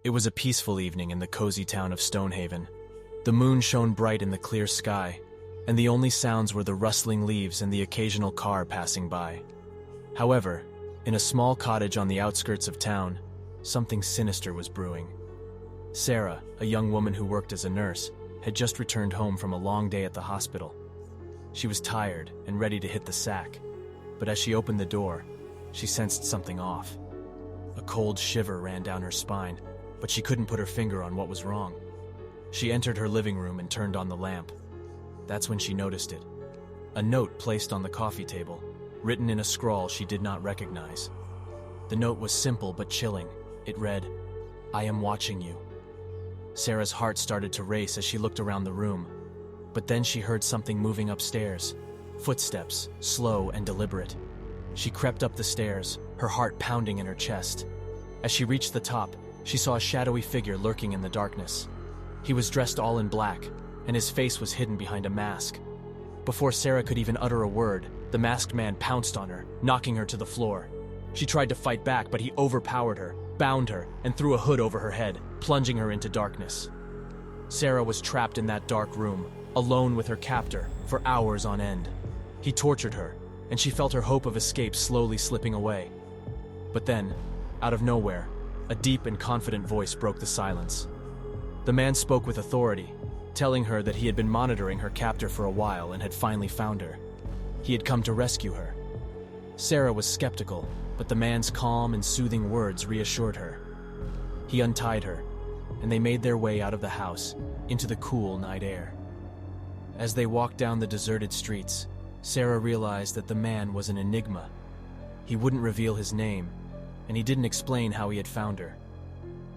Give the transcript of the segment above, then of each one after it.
It was a peaceful evening in the cozy town of Stonehaven. The moon shone bright in the clear sky, and the only sounds were the rustling leaves and the occasional car passing by. However, in a small cottage on the outskirts of town, something sinister was brewing. Sarah, a young woman who worked as a nurse, had just returned home from a long day at the hospital. She was tired and ready to hit the sack, but as she opened the door, she sensed something off. A cold shiver ran down her spine, but she couldn't put her finger on what was wrong. She entered her living room and turned on the lamp. That's when she noticed it. A note placed on the coffee table, written in a scrawl she did not recognize. The note was simple but chilling. It read, "I am watching you." Sarah's heart started to race as she looked around the room, but then she heard something moving upstairs. Footsteps, slow and deliberate. She crept up the stairs, her heart pounding in her chest. As she reached the top, she saw a shadowy figure lurking in the darkness. He was dressed all in black, and his face was hidden behind a mask. Before Sarah could even utter a word, the masked man pounced on her, knocking her to the floor. She tried to fight back, but he overpowered her, bound her, and threw a hood over her head, plunging her into darkness. Sarah was trapped in that dark room, alone with her captor, for hours on end. He tortured her, and she felt her hope of escape slowly slipping away. But then, out of nowhere, a deep and confident voice broke the silence. The man spoke with authority, telling her that he had been monitoring her captor for a while and had finally found her. He had come to rescue her. Sarah was skeptical, but the man's calm and soothing words reassured her. He untied her, and they made their way out of the house, into the cool night air. As they walked down the deserted streets, Sarah realized that the man was an enigma. He wouldn't reveal his name, and he didn't explain how he had found her.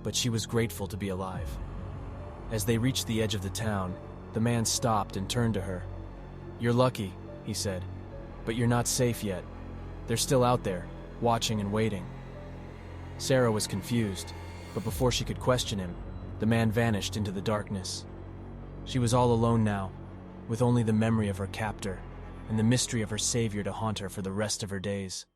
But she was grateful to be alive. As they reached the edge of the town, the man stopped and turned to her. "You're lucky," he said, "but you're not safe yet. They're still out there, watching and waiting." Sarah was confused, but before she could question him, the man vanished into the darkness. She was all alone now, with only the memory of her captor and the mystery of her savior to haunt her for the rest of her days.